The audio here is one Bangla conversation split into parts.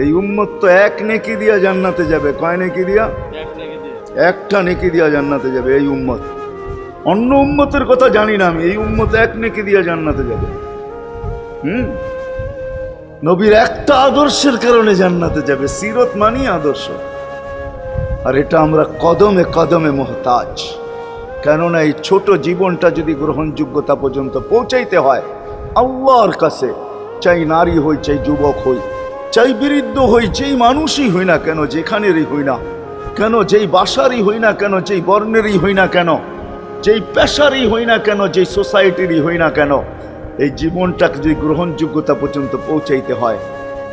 এই উম্মত তো এক নেকি দিয়া জান্নাতে যাবে। কয় নেকি দিয়া? একটা নেকি দিয়া জান্নাতে যাবে এই উম্মত। অন্য উম্মতের কথা জানি না আমি, এই উম্মত এক নেকি দিয়া জান্নাতে যাবে। নবীর একটা আদর্শের কারণে জান্নাতে যাবে। সিরত মানি আদর্শ, আর এটা আমরা কদমে কদমে মুহতাজ। কেননা এই ছোট জীবনটা যদি গ্রহণযোগ্যতা পর্যন্ত পৌঁছাইতে হয় আল্লাহর কাছে, চাই নারী হই, চাই যুবক হই, চাই বৃদ্ধ হই, যেই মানুষই হই না কেন, যেখানেরই হই না কেন, যেই বাসারই হই না কেন, যেই বর্ণেরই হই না কেন, যেই পেশারই হই না কেন, যেই সোসাইটিরই হই না কেন, এই জীবনটাকে যদি গ্রহণযোগ্যতা পর্যন্ত পৌঁছাইতে হয়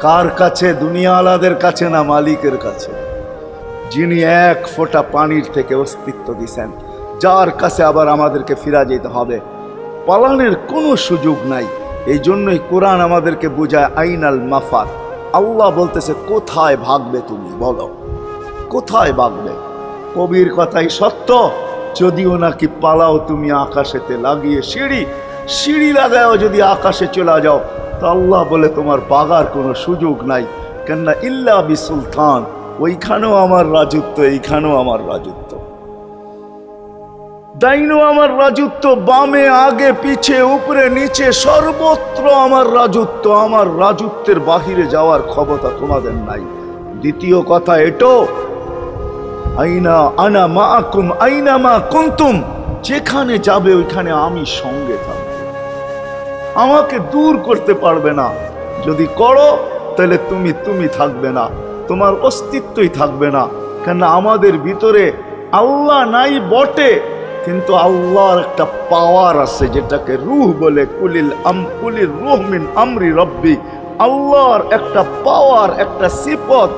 কার কাছে? দুনিয়াওয়ালাদের কাছে না, মালিকের কাছে, যিনি এক ফোঁটা পানির থেকে অস্তিত্ব দিছেন, যার কাছে আবার আমাদেরকে ফিরা যেতে হবে। পালানের কোনো সুযোগ নাই। এই জন্যই কোরআন আমাদেরকে বোঝায় আইনাল মাফার। আল্লাহ বলতেছে কোথায় ভাগবে তুমি, বলো কোথায় ভাগবে? কবির কথাই সত্য, যদিও নাকি পালাও তুমি আকাশেতে লাগিয়ে সিঁড়ি, সিঁড়ি লাগাও যদি আকাশে চলে যাও, তো আল্লাহ বলে তোমার বাগার কোনো সুযোগ নাই। কেননা ইল্লা বি সুলতান, ওইখানেও আমার রাজত্ব, এইখানেও আমার রাজত্ব, ডাইনো আমার রাজত্ব, বামে আগে পিছে উপরে নিচে সর্বত্র আমার রাজত্ব। আমার রাজত্বের বাহিরে যাওয়ার ক্ষমতা তোমাদের নাই। দ্বিতীয় কথা এটো, আইনা আনা মাআকুম আইনা মা কুনতুম, যেখানে যাবে ওইখানে আমি সঙ্গে থাকব, আমাকে দূর করতে পারবে না। যদি করো তাহলে তুমি থাকবে না, তোমার অস্তিত্বই থাকবে না। কেন আমাদের ভিতরে আল্লাহ নাই বটে, কিন্তু আল্লাহর একটা পাওয়ার আছে যেটাকে রূহ বলে। কুলির রূহ মিন আমরি রব্বি, আল্লাহর একটা পাওয়ার, একটা সিফত,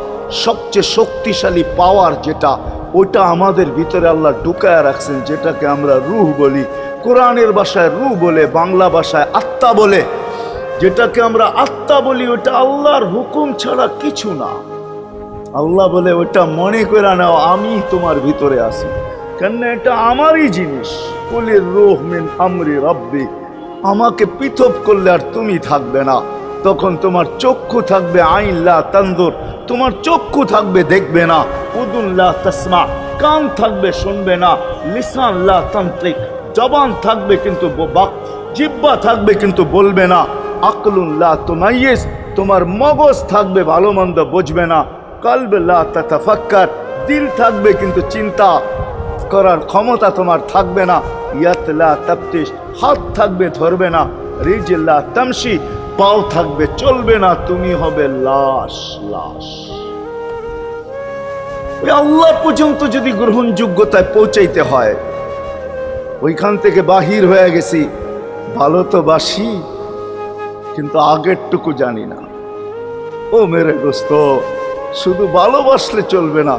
সবচেয়ে শক্তিশালী পাওয়ার যেটা, ওটা আমাদের ভিতরে আল্লাহ ঢুকায় রাখছেন, যেটাকে আমরা রূহ বলি। কোরআনের ভাষায় রূহ বলে, বাংলা ভাষায় আত্মা বলে। যেটাকে আমরা আত্মা বলি ওটা আল্লাহর হুকুম ছাড়া কিছু না। আল্লাহ বলে ওটা মনে করে নাও আমি তোমার ভিতরে আছি, কেন এটা আমারই জিনিস। কুলির রূহ মিন আমরি রব্বি, আমাকে পৃথক করলে আর তুমি থাকবে না। তখন তোমার চক্ষু থাকবে আইন লা তানজুর, তোমার চক্ষু থাকবে দেখবে না। উদুন লা তাসমা, কান থাকবে শুনবে না। লিসান লা তান্তিক, জবান থাকবে কিন্তু জিহ্বা থাকবে কিন্তু বলবে না। আকলুন লা তুমাইয়িজ, তোমার মগজ থাকবে ভালো মন্দ বুঝবে না। কলব লা তাতাফাক্কার, দিল থাকবে কিন্তু চিন্তা করার ক্ষমতা তোমার থাকবে না। ইয়াত লা তাফতিশ, হাত থাকবে ধরবে না। রিজল লা তামশি, পাও থাকবে চলবে না। তুমি হবে লাশ। ওই আল্লাহ পর্যন্ত যদি গ্রহণযোগ্যতায় পৌঁছাইতে হয়, ওইখান থেকে বাহির হয়ে গেছি। ভালো তো বাসি, কিন্তু আগেরটুকু জানি না। ও মেরে দোস্ত, শুধু ভালোবাসলে চলবে না।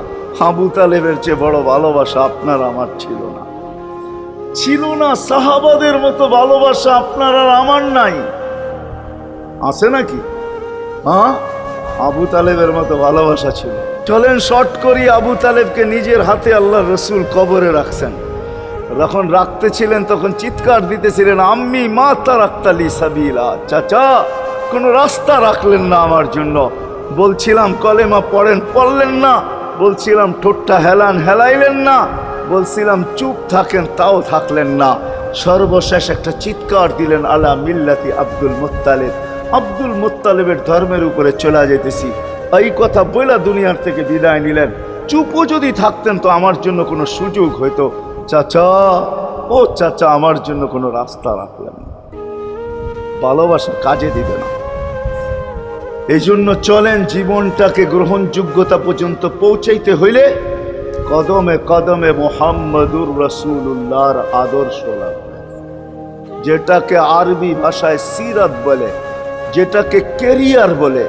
আবু তালেবের চেয়ে বড় ভালোবাসা আপনার আমার ছিল না, ছিল না। সাহাবাদের মতো ভালোবাসা আপনার আর আমার নাই, আছে নাকি? হ্যাঁ, আবু তালেবের মতো ভালোবাসা ছিল। চলেন শর্ট করি। আবু তালেবকে নিজের হাতে আল্লাহ রসুল কবরে রাখছেন। যখন রাখতেছিলেন তখন চিৎকার দিতেছিলেন, আম্মি মা তারাক্তালি সাবিলা, চাচা কোন রাস্তা রাখলেন না আমার জন্য। বলছিলাম কলেমা পড়েন, পড়লেন না। বলছিলাম ঠোঁটটা হেলান, হেলাইলেন না। বলছিলাম চুপ থাকেন, তাও থাকলেন না। সর্বশেষ একটা চিৎকার দিলেন, আলা মিল্লাতি আব্দুল মুত্তালিব, আব্দুল মুত্তালিবের ধর্মের উপরে চলে যেতেছি। এই কথা বলে দুনিয়ার থেকে বিদায় নিলেন। চুপও যদি থাকতেন তো আমার জন্য কোনো সুযোগ হইতো। চাচা, ও চাচা, আমার জন্য কোনো রাস্তা রাখলেন না। ভালোবাসা কাজে দিবে না। এই জন্য চলেন, জীবনটাকে গ্রহণযোগ্যতা পর্যন্ত পৌঁছাইতে হইলে কদমে কদমে মুহাম্মদুর রাসূলুল্লাহর আদর্শ লাগবে, যেটাকে আরবি ভাষায় সিরাত বলে, যেটাকে কেরিয়ার বলে।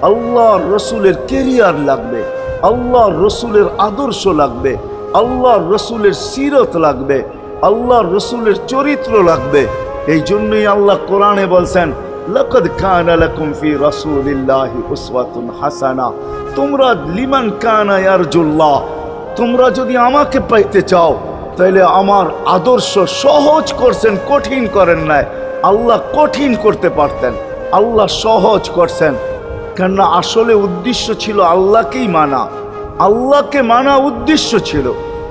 আল্লাহর রসুলের কেরিয়ার লাগবে, আল্লাহর রসুলের আদর্শ লাগবে, আল্লাহর রসুলের সিরত লাগবে, আল্লাহর রসুলের চরিত্র লাগবে। এই জন্যই আল্লাহ কোরআনে বলছেন, লাকাদ কানা লাকুম ফি রাসূলিল্লাহি উসওয়াতুন হাসানা, তোমরা লিমান কানা ইয়ারজুল্লাহ, তোমরা যদি আমাকে পাইতে চাও তাহলে আমার আদর্শ সহজ করছেন, কঠিন করেন নাই। আল্লাহ কঠিন করতে পারতেন, আল্লাহ সহজ করছেন। কেননা আসলে উদ্দেশ্য ছিল আল্লাহকেই মানা, আল্লাহকে মানা উদ্দেশ্য ছিল।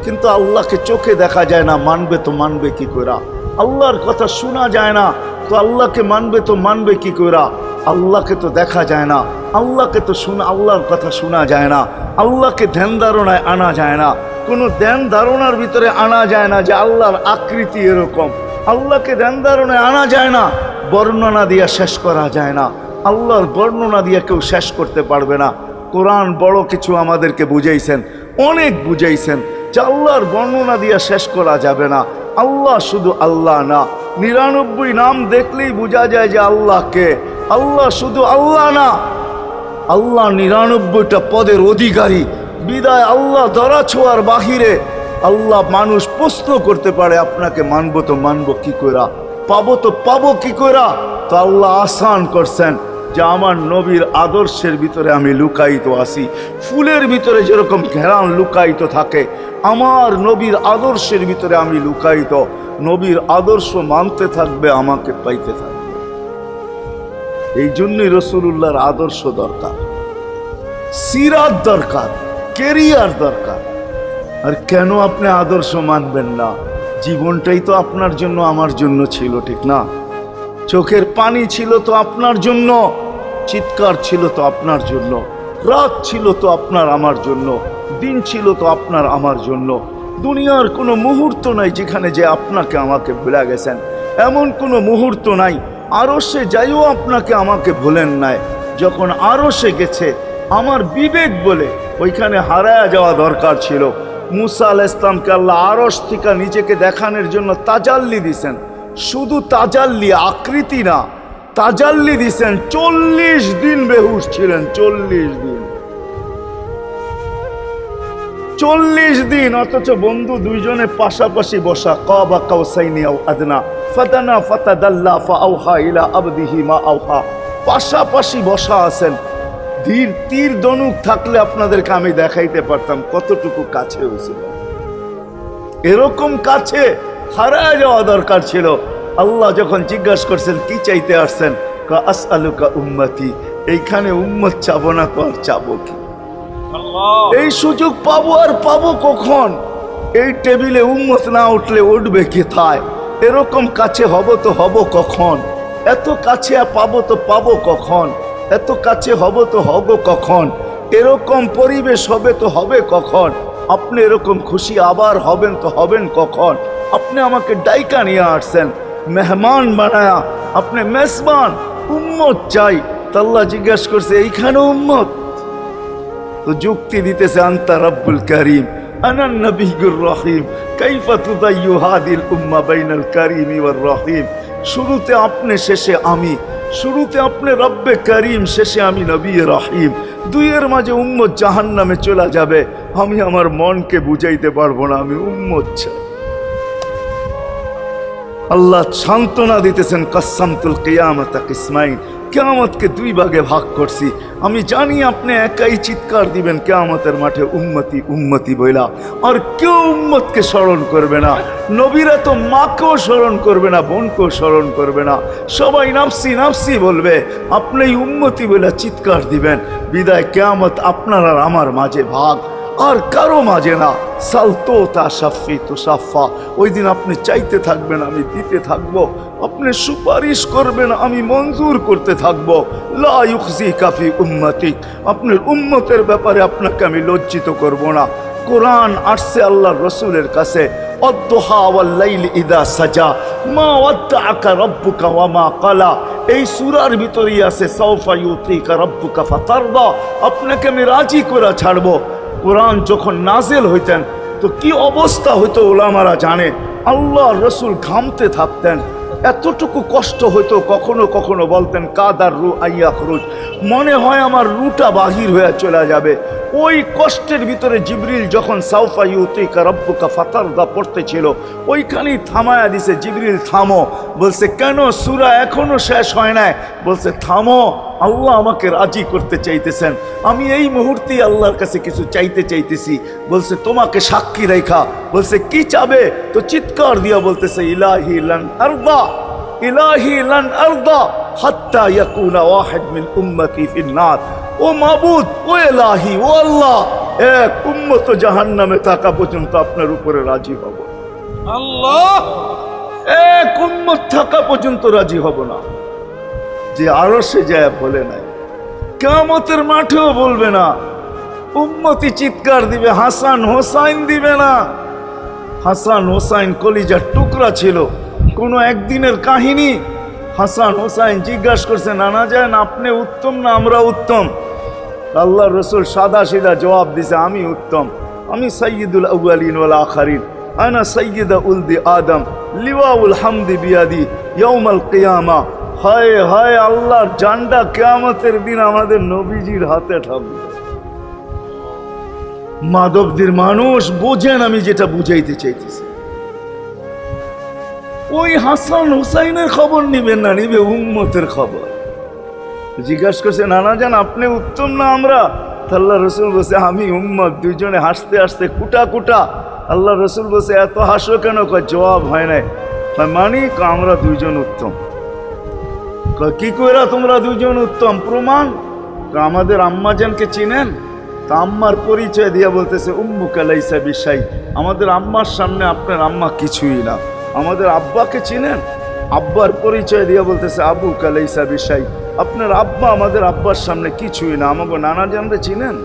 কিন্তু আল্লাহকে চোখে দেখা যায় না, মানবে তো মানবে কি করে? আল্লাহর কথা শোনা যায় না, তো আল্লাহকে মানবে তো মানবে কি করে? আল্লাহকে তো দেখা যায় না, আল্লাহকে তো আল্লাহর কথা শোনা যায় না, আল্লাহকে ধ্যান ধারণায় আনা যায় না, কোনো ধ্যান ধারণার ভিতরে আনা যায় না যে আল্লাহর আকৃতি এরকম। আল্লাহকে ধ্যান ধারণায় আনা যায় না, বর্ণনা দিয়ে শেষ করা যায় না। আল্লাহর বর্ণনা দিয়ে কেউ শেষ করতে পারবে না। কোরআন বড় কিছু আমাদেরকে বুঝাইছেন, অনেক বুঝাইছেন যে আল্লাহর বর্ণনা দিয়ে শেষ করা যাবে না। আল্লাহ শুধু আল্লাহ না, 99 নাম দেখলেই বোঝা যায় যে আল্লাহকে। আল্লাহ শুধু আল্লাহ না, আল্লাহ 99টা পদের অধিকারী। বিদায় আল্লাহ ধরা ছোঁয়ার বাহিরে আল্লাহ মানুষ প্রশ্ন করতে পারে, আপনাকে মানবো তো মানবো কি কইরা, পাবো তো পাবো কি কইরা? তো আল্লাহ আসান করছেন যে আমার নবীর আদর্শের ভিতরে আমি লুকায়িত আছি। ফুলের ভিতরে যেরকম ঘেরান লুকায়িত থাকে, আমার নবীর আদর্শের ভিতরে আমি লুকায়িত। নবীর আদর্শ মানতে থাকবে, আমাকে পাইতে থাকবে। এই জন্যই রাসূলুল্লাহর আদর্শ দরকার, সিরাত দরকার, কেরিয়ার দরকার। আর কেন আপনি আদর্শ মানবেন না? জীবনটাই তো আপনার জন্য আমার জন্য ছিল, ঠিক না? চোখের পানি ছিল তো আপনার জন্য, চিৎকার ছিল তো আপনার জন্য, রাত ছিল তো আপনার আমার জন্য, দিন ছিল তো আপনার আমার জন্য। দুনিয়ার কোনো মুহূর্ত নাই যেখানে যে আপনাকে আমাকে ভুলে গেছেন, এমন কোনো মুহূর্ত নাই। আরশে যাইও আপনাকে আমাকে ভুলেন নাই। যখন আরশে গেছে আমার বিবেক বলে ওইখানে হারায়া যাওয়া দরকার ছিল। মুসা আলাইহিস সালামকে আল্লাহ আরশ থেকে নিজেকে দেখানোর জন্য তাজাল্লি দিছেন। শুধু তাজাল্লি, আকৃতি না, তাজাল্লি দিছেন। 40 দিন বেহুশ ছিলেন, 40 দিন, 40 দিন। অথচ বন্ধু দুইজনে পাশাপাশি বসা, কাবা কাউসাইনি আও আদনা ফাদানা ফাতাদাল্লা ফাআওহা ইলা আবদিহি মা আওহা, পাশাপাশি বসা আছেন। তীর ধনুক থাকলে আপনাদেরকে আমি দেখাইতে পারতাম কতটুকু কাছে হয়েছিল। এরকম কাছে হারায় যাওয়া দরকার ছিল। আল্লাহ যখন জিজ্ঞাসা করছেন কি চাইতে আসছেন, আসআলুকা উম্মতি, এইখানে উম্মত চাবো না তো আর চাবো কি? এই সুযোগ পাবো আর পাবো কখন? এই টেবিলে উম্মত না উঠলে উঠবে কোথায়? এরকম কাছে হব তো হব কখন? এত কাছে পাবো তো পাবো কখন? এত কাছে হব তো হব কখন? এরকম পরিবেশ হবে তো হবে কখন? আপনি এরকম খুশি আবার হবেন তো হবেন কখন? আপনি আমাকে ডাইকা নিয়ে আসছেন, মেহমান বানায়া, আপনি মেজবান, উম্মত চাই। আল্লাহ জিজ্ঞাসা করছে এইখানে উম্মত? তো যুক্তি দিতেছে আনতা রব্বুল করিম আনান নবিয়্যুর রহিম কাইফা তুদাইয়ু হাদিল উম্মাহ বাইনাল কারীমি ওয়ার রহিম। শুরুতে আপনি, শেষে আমি। শুরুতে আপনি রব্বে করিম, শেষে আমি নবী রহিম। দুইয়ের মাঝে উম্মত জাহান্নামে চলে যাবে। আমি আমার মনকে বুঝাইতে পারবো না, আমি উম্মত চাই। আল্লাহ সান্ত্বনা দিতেছেন, কাসসামতুল কিয়ামাতা কিসমাইন, কিয়ামতকে 2 ভাগে ভাগ করছি। আমি জানি আপনি একাই চিৎকার দিবেন কিয়ামতের মাঠে উম্মতি উম্মতি বইলা, আর কেউ উম্মতকে স্মরণ করবে না। নবীরা তো মাকেও স্মরণ করবে না, বোনকেও স্মরণ করবে না, সবাই নাফসি নাফসি বলবে। আপনি উম্মতি বইলা চিৎকার দিবেন। বিদায় কিয়ামত আপনার আর আমার মাঝে ভাগ, আর কারো মাঝে না। সালতো তা সাফি তো সাফা, ওই দিন আপনি চাইতে থাকবেন, আমি দিতে থাকবো। আপনি সুপারিশ করবেন, আমি মঞ্জুর করতে থাকবো। লা ইউখজিকা ফি উম্মতিক, আপনার উম্মতের ব্যাপারে আপনাকে আমি লজ্জিত করব না। কোরআন আসছে আল্লাহর রসুলের কাছে, অদ্দুহা ওয়াল লাইলি ইদা সাজা মা ওয়াদ্দাআকা রাব্বুকা ওয়া মা ক্বালা। এই সূরার ভিতরেই আছে সাউফা ইউতিকা রাব্বুকা ফাতারদা, আপনাকে আমি রাজি করে ছাড়বো। কোরআন যখন নাজেল হইতেন তো কি অবস্থা হইতো ওলামারা জানে। আল্লাহ রসুল ঘামতে থাকতেন, এতটুকু কষ্ট হইতো। কখনো কখনো বলতেন কাদার রু আইয়া খরুজ, মনে হয় আমার রুটা বাহির হয়ে চলে যাবে। ওই কষ্টের ভিতরে জিবরিল যখন সাউফা ইউতিকা রাব্বুকা ফাতারদা পড়তেছিল, ওইখানেই থামায়া দিছে, জিবরিল থামো। বলছে কেন? সূরা এখনো শেষ হয় নাই। বলছে থামো, আল্লাহ আমাকে রাজি করতে চাইতেছেন, আমি এই মুহূর্তেই আল্লাহর কাছে কিছু চাইতে চাইতেছি। বলছে তোমাকে সাক্ষী রেখা। বলছে কি চাবে? তো চিৎকার দিয়া বলতেছে ইলাহি লান আরদা, ইলাহি লান আরদা হাত্তা ইয়াকুনা ওয়াহিদ মিন উম্মতি ফিন নার। ও মাবুদ, ও এলাহি, ও আল্লাহ, এক উম্মত জাহান্নামে থাকা পর্যন্ত আপনার উপরে রাজি হব। আল্লাহ, এক উম্মত থাকা পর্যন্ত রাজি হব না। যে আরশে যায় বলে নাই, কিয়ামতের মাঠেও বলবে না। উম্মতি চিৎকার দিবে, হাসান হোসাইন দিবে না। হাসান হোসাইন কলিজার টুকরা ছিল, কোনো একদিনের কাহিনী। হাসান হোসাইন জিজ্ঞাসা করছে, নানা যান আপনি উত্তম না আমরা উত্তম? আল্লাহ রসুল সাদা সিধা জবাব দিছে, আমি উত্তম, আমি সাইয়্যিদুল আউয়ালিন ওয়াল আখিরিন, আনা সাইয়্যিদা উলদি আদম, লিওয়াউল হামদি বিয়াদি ইয়াউমাল কিয়ামা। হায় হায়, আল্লাহর জান্ডা কিয়ামতের দিন আমাদের নবীজির হাতে থাকবে। মাধবদের মানুষ বোঝেন আমি যেটা বুঝাইতে চাইতেছি। ওই হাসান হুসাইনের খবর নিবেন না, নিবে উম্মতের খবর। জিজ্ঞাসা করছে, নানা যান আপনি উত্তম না আমরা? আল্লাহ রসুল বলছে, আমি উম্মত। দুইজনে হাসতে হাসতে কুটা কুটা। আল্লাহ রসুল বলছে, এত হাসো কেন? জবাব হয় নাই। মানি আমরা দুইজন উত্তম। কি কইরা তোমরা দুইজন উত্তম? প্রমাণ। আমাদের আম্মাজানকে চিনেন? তা আম্মার পরিচয় দিয়া বলতেছে, উম্মুকা লাইসা বিশাই, আমাদের আম্মার সামনে আপনার আম্মা কিছুই না। আমাদের আব্বাকে চিনেন? আব্বার পরিচয় দিয়া বলতেছে, আবুকা লাইসা বিশাই, আপনার আব্বা আমাদের আব্বার সামনে কিছুই না। আমাকে নানা জানরে চিনেন?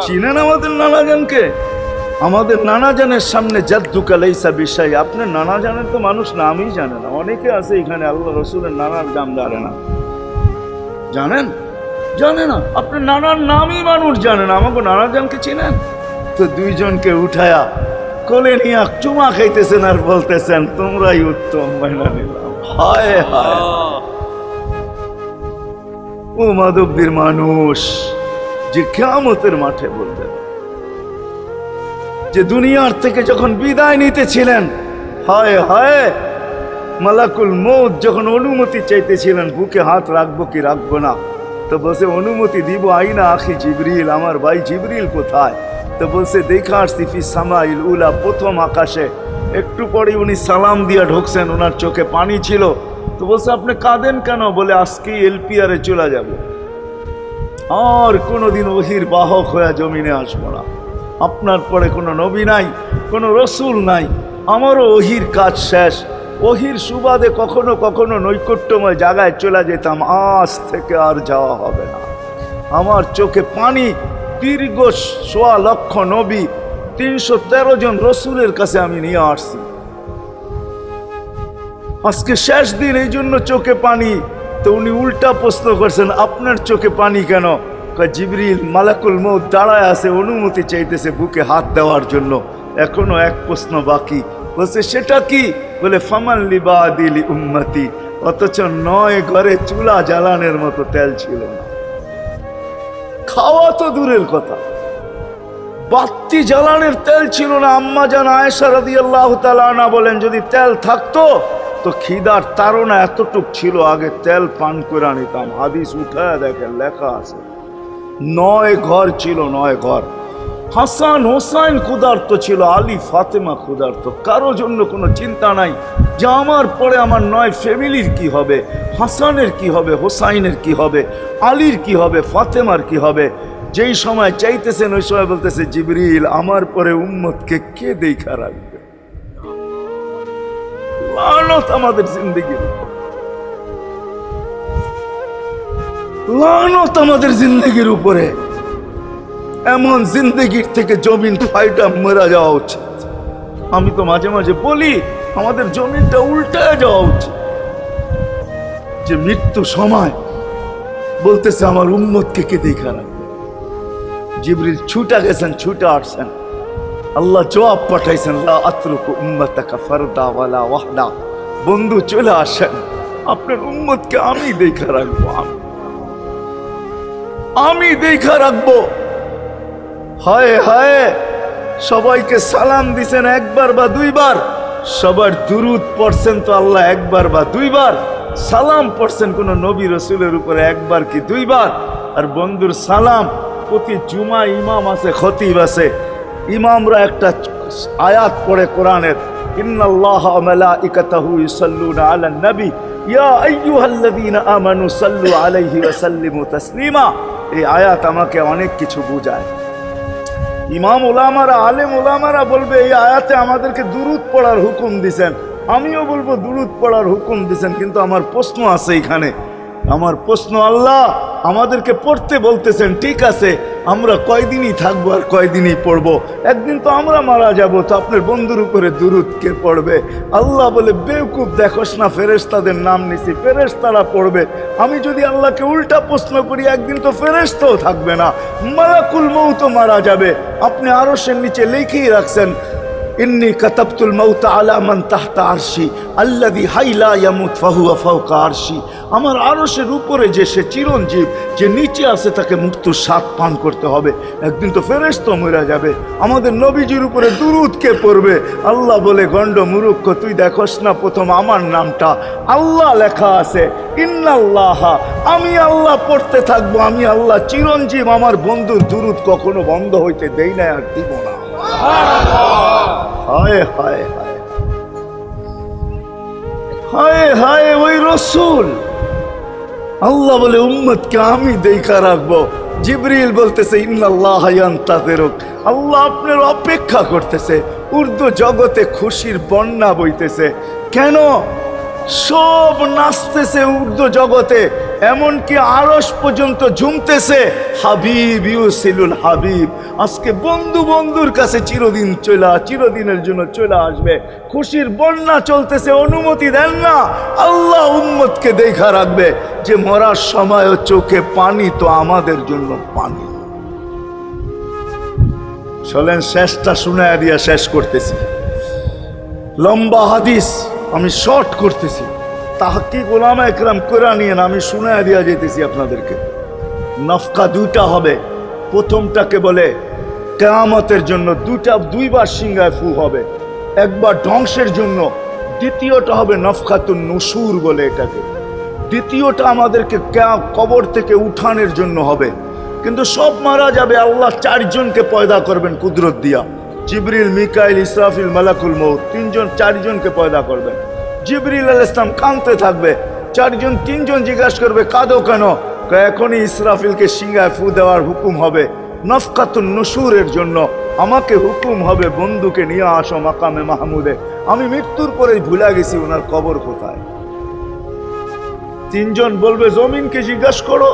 চিনেন আমাদের নানা জানকে? আমাদের নানা জানের সামনে জাদ্দুকা লাইসা বিশাই, আপনার নানা জানের তো মানুষ নামই জানে না। অনেকে আছে এখানে আল্লাহ রসুলের নানার নাম জানে না। জানেন? জানে না। আপনার নানার নামই মানুষ জানে না। আমাকে নানা জানকে চিনেন? তো দুইজনকে উঠায়া কোলে নিয়ে চুমা খাইতেছেন আর বলতেছেন, তোমরাই উত্তম, মাইনা নিলাম। হায় হায়, ও মাধবদের মানুষ যে কিয়ামতের মাঠে বলবেন, যে দুনিয়ার থেকে যখন বিদায় নিতেছিলেন, হায় হায়, মালাকুল মউত যখন অনুমতি চাইতেছিলেন, বুকে হাত রাখবো কি রাখবো না, তো বলছে অনুমতি দিব। আইনা আখি জিবরিল, আমার ভাই জিবরিল কোথায়? তো বলছে, দেখা আসছি ফি সামাইল উলা, প্রথম আকাশে। একটু পরে উনি সালাম দিয়া ঢুকছেন, ওনার চোখে পানি ছিল। তো বলছে, আপনি কাঁদেন কেন? বলে, আজকেই এলপিআরে চলে যাব, আর কোনোদিন ওহির বাহক হয়ে জমিনে আসবো না। আপনার পরে কোনো নবী নাই, কোনো রসুল নাই, আমারও ওহির কাজ শেষ। ওহির সুবাদে কখনো কখনো নৈকট্যময় জায়গায় চলে যেতাম, আজ থেকে আর যাওয়া হবে না। আমার চোখে পানি। দীর্ঘ ১.৫ লক্ষ নবী, ৩১৩ জন রসুলের কাছে আমি নিয়ে আসছি। আজকে শেষ দিন, এই জন্য চোখে পানি। তো উনি উল্টা প্রশ্ন করছেন, আপনার চোখে পানি কেন? জিবরিল মালাকুল মউত দাঁড়ায় আছে, অনুমতি চাইতেছে বুকে হাত দেওয়ার জন্য। এখনো এক প্রশ্ন বাকি। বলছে, সেটা কি? বলে, ফামান লিবাদিলি উম্মতি। অথচ ৯ ঘরে চুলা জ্বালানোর মতো তেল ছিল না। খাওয়া তো দূরের কথা, বাতি জ্বালানোর তেল ছিল না। আম্মা জান আয়েশা রাদিয়াল্লাহু তাআলা আনহা বলেন, যদি তেল থাকতো তো খিদার তাড়না এতটুক ছিল, আগে তেল পান করে নিতাম। হাদিস উঠায় দেখেন, লেখা আছে ৯ ঘর ছিল, ৯ ঘর। হাসান হোসাইন ক্ষুধার্ত ছিল, আলী ফাতেমা ক্ষুধার্ত। কারো জন্য কোনো চিন্তা নাই যে আমার পরে আমার ৯ ফ্যামিলির কি হবে, হাসানের কি হবে, হোসাইনের কি হবে, আলীর কি হবে, ফাতেমার কি হবে। যেই সময় চাইতেছেন ওই সময় বলতেছে, জিবরিল আমার পরে উম্মতকে কে দেখা রাখবে? লানত আমাদের জিন্দেগির, লানত আমাদের জিন্দেগির উপরে। এমন জিন্দেগির থেকে জমিন ফাইটা মরা যাওয়া উচিত। আমি তো মাঝে মাঝে বলি, আমাদের জমিনটা উল্টায় যাওয়া উচিত। যে মৃত্যু সময় বলতেছে, আমার উম্মতকে কে দেখা রাখবে? জিবরিল ছুটা গেছেন, ছুটা আসছেন। আল্লাহ জবাব পাঠাইছেন, লা আতরুকু উম্মাতাকা ফারদা ওয়ালা ওয়াহদা। বন্ধু চলে আসেন, আপনার উম্মতকে আমি দেখা রাখবো, আমি দেখা রাখবো। হায় হায়, সবাইকে সালাম দিছেন একবার বা দুইবার, সবার দুরুদ পড়ছেন তো আল্লাহ একবার বা দুইবার, সালাম পড়ছেন কোন নবী রসুলের উপরে একবার কি দুইবার। আর বন্ধুর সালাম প্রতি জুমা ইমাম আছে, খতিব আছে, ইমামরা একটা আয়াত পড়ে কোরআনের, ইন্নাল্লাহা ওয়া মালাইকাতাহু ইউসাল্লুনা আলান নবী ইয়া আইয়ুহাল্লাযীনা আমানু সাল্লু আলাইহি ওয়া সাল্লিমু তাসলিমা। এই আয়াত আমাকে অনেক কিছু বোঝায়। ইমাম ওলামারা, আলেম ওলামারা বলবে এই আয়াতে আমাদেরকে দুরূদ পড়ার হুকুম দিছেন, আমিও বলবো দুরূদ পড়ার হুকুম দিছেন। কিন্তু আমার প্রশ্ন আছে এখানে, আমার প্রশ্ন, আল্লাহ আমাদেরকে পড়তে বলতেছেন, ঠিক আছে, আমরা কয়দিনই থাকবো আর কয়দিনই পড়বো? একদিন তো আমরা মারা যাব, তো আপনার বন্ধুর উপরে দুরূদ কে পড়বে? আল্লাহ বলে, বেওকুফ, দেখোস না ফেরেশতাদের নাম নিছি, ফেরেশতারা পড়বে। আমি যদি আল্লাহকে উল্টা প্রশ্ন করি, একদিন তো ফেরেশতাও থাকবে না, মালাকুল মউত মারা যাবে। আপনি আরশের নিচে লিখেই রাখছেন, ইন্নী কাতাবতুল মাউত আলা মান তাহতা আরশি আল্লাযী হাইলা ইয়ামুত ফাহুয়া ফাওকা আরশি। আমার আরশের উপরে যে সে চিরঞ্জীব, যে নিচে আছে, তাকে মৃত্যুর স্বাদ পান করতে হবে। একদিন তো ফেরেশতা মরে যাবে, আমাদের নবীজির উপরে দুরূদ কে পড়বে? আল্লাহ বলে, গণ্ড মূর্খ, তুই দেখোস না প্রথম আমার নামটা আল্লাহ লেখা আছে, ইন্নাল্লাহা, আমি আল্লাহ পড়তে থাকবো, আমি আল্লাহ চিরঞ্জীব, আমার বন্ধুর দুরূদ কখনো বন্ধ হইতে দেই না, আর দিব না। হায় হায় হায় হায় হায়, ওই রসুল। আল্লাহ বলে, উম্মতকে আমি দেখা রাখবো। জিবরিল বলতেছে, ইন্নাল্লাহা ইয়ান্তাযিরুক, আল্লাহ আপনার অপেক্ষা করতেছে। উর্দু জগতে খুশির বন্যা বইতেছে। কেন? সব নাচতেছে উর্দু জগতে, এমনকি আরশ পর্যন্ত ঝুমতেছে। হাবিব ইউসিলুল হাবিব, আজকে বন্ধু বন্ধুর কাছে চিরদিনের জন্য চলে আসবে। খুশির বন্যা চলতেছে, অনুমতি দেন না। আল্লাহ উম্মতকে দেখা রাখবে, যে মরার সময় চোখে পানি তো আমাদের জন্য পানি। চলেন শেষটা শুনায়া দিয়া শেষ করতেছি। লম্বা হাদিস আমি শর্ট করতেছি, তাহকিক উলামা একরাম করে নিয়েন, আমি শুনায়া দিয়া যেতেছি আপনাদেরকে। নফকা দুইটা হবে। প্রথমটাকে বলে কিয়ামতের জন্য, দুইবার সিংহায় ফু হবে, একবার ধ্বংসের জন্য, দ্বিতীয়টা হবে নফকাতুন নুশুর বলে এটাকে। দ্বিতীয়টা আমাদেরকে কবর থেকে উঠানোর জন্য হবে। কিন্তু সব মারা যাবে, আল্লাহ চারজনকে পয়দা করবেন কুদরত দিয়া। জিবরিল, মিকাইল, ইসরাফিল, মালাকুল মউত, চারজনকে পয়দা করবেন। জিবরিল আলাইহিস সালাম কাঁদতে থাকবে, তিনজন জিজ্ঞাসা করবে, কাঁদো কেন? এখনই ইসরাফিলকে সিংহায় ফু দেওয়ার হুকুম হবে, নফকাতুন নুশুরের জন্য। আমাকে হুকুম হবে, বন্ধুকে নিয়ে আসো মাকামে মাহমুদে। আমি মৃত্যুর পরে ভুলে গেছি ওনার কবর কোথায়। তিনজন বলবে, জমিনকে জিজ্ঞাসা করো।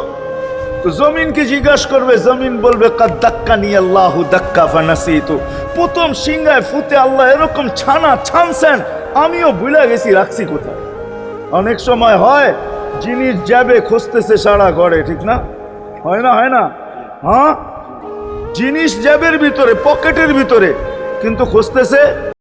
তো জমিনকে জিজ্ঞাসা করবে, জমিন বলবে, কাদ দাক্কানি আল্লাহু দাক্কা ফানাসিতু। প্রথম সিংহায় ফুতে আল্লাহ এরকম ছানছেন, আমিও ভুলে গেছি রাখছি কোথায়। অনেক সময় হয় জিনিস যাবে খুঁজতেছে সারা ঘরে, ঠিক না? হয় না? হয় না? হ্যাঁ, জিনিস জ্যাবের ভিতরে, পকেটের ভিতরে, কিন্তু খুঁজতেছে